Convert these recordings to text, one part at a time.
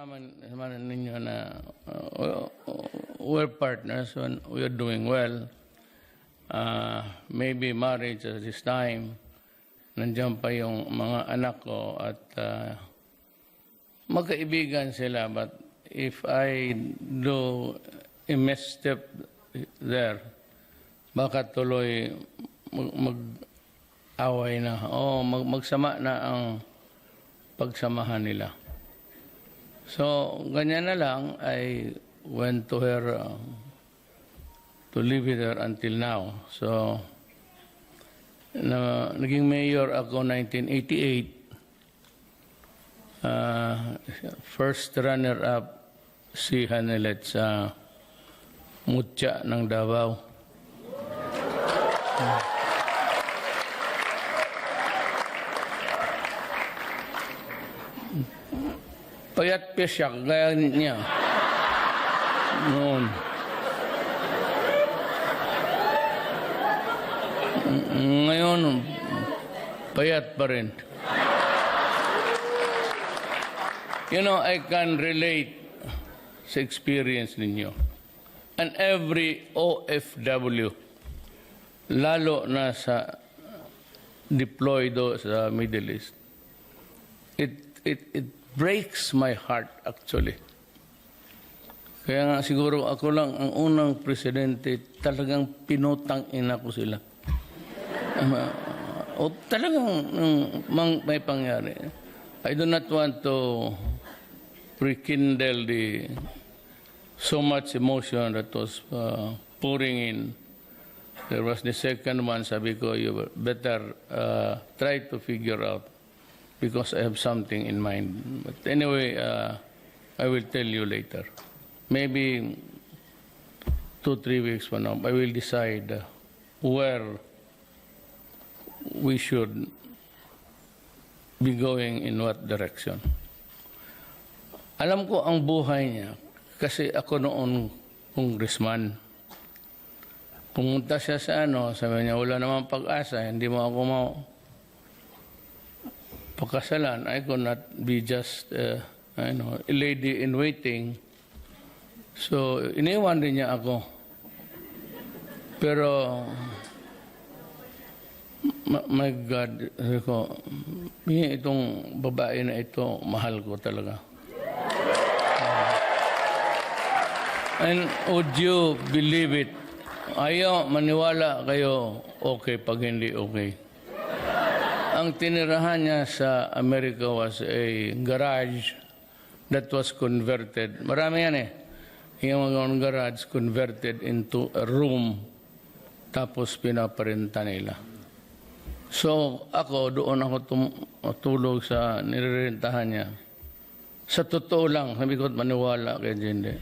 naman ninyo na we're partners when we are doing well. Maybe marriage at this time, nandiyan pa yung mga anak ko at magkaibigan sila. But if I do a misstep there, baka tuloy mag-away na. Magsama na ang pagsamahan nila. So, ganyan na lang, I went to her to live with her until now. So, naging mayor ako 1988. First runner-up si Honeylet sa Mutya ng Davao. Payat pa siya, gaya niya. Noon. Ngayon, payat pa rin. You know, I can relate sa experience ninyo. And every OFW, lalo na sa deployed sa Middle East, it breaks my heart actually. Kaya nga siguro ako lang ang unang presidente talagang pinutang ina ko sila. Talagang may pangyari. I do not want to rekindle so much emotion that was pouring in. There was the second one, sabi ko, you better try to figure out because I have something in mind. But anyway, I will tell you later. Maybe 2-3 weeks from now, I will decide where we should be going in what direction. Alam ko ang buhay niya kasi ako noon congressman. Pumunta siya sa sabi niya, wala namang pag-asa, hindi mo ako pagkasalan. I could not be just a lady in waiting. So, iniwan din niya ako. Pero, my God, sabi ko, itong babae na ito, mahal ko talaga. And would you believe it? Ayaw, maniwala kayo, okay pag hindi okay. Ang tinirahan niya sa Amerika was a garage that was converted. Marami yan Yung mga garage converted into a room tapos pinaparenta nila. So ako, doon ako tulog sa nirerentahan niya. Sa totoo lang, sabi ko maniwala kay Jinde.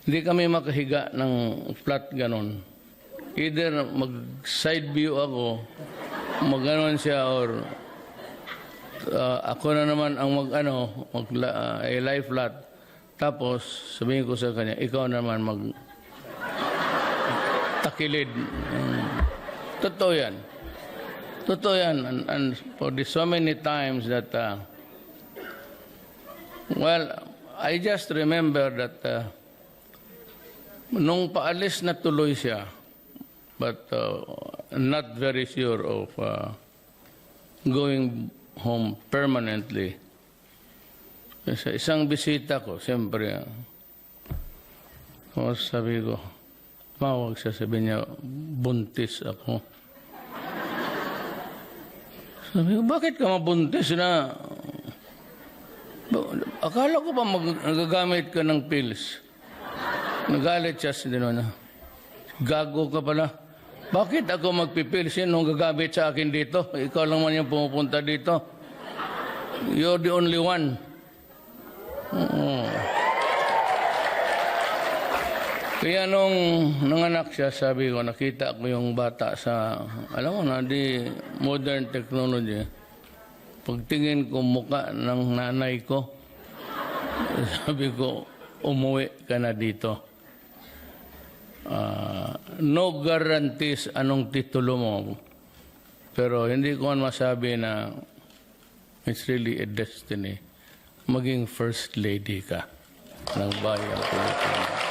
Hindi kami makahiga ng flat ganon. Either mag-side view ako, mag-ganon siya, or ako na naman ang lie flat. Tapos, sabihin ko sa kanya, ikaw naman takilid. Totoo yan. Totoo yan. And for so many times that, I just remember that nung paalis na tuloy siya, but not very sure of going home permanently. Sa isang bisita ko, siyempre, sabi ko, mawag siya, sabi niya, buntis ako. Sabi ko, bakit ka mabuntis na? Akala ko ba magagamit ka ng pills? Nagalit siya sa na. Gago ka pala. Bakit ako magpipil? Sino gagamit sa akin dito? Ikaw lang man yung pumupunta dito. You're the only one. Kaya nung nanganak siya, sabi ko, nakita ko yung bata sa, alam mo na, di modern technology. Pagtingin ko mukha ng nanay ko, sabi ko, umuwi ka na dito. No guarantees anong titulo mo. Pero hindi ko man masabi na it's really a destiny. Maging first lady ka. ng bayang Pilipino.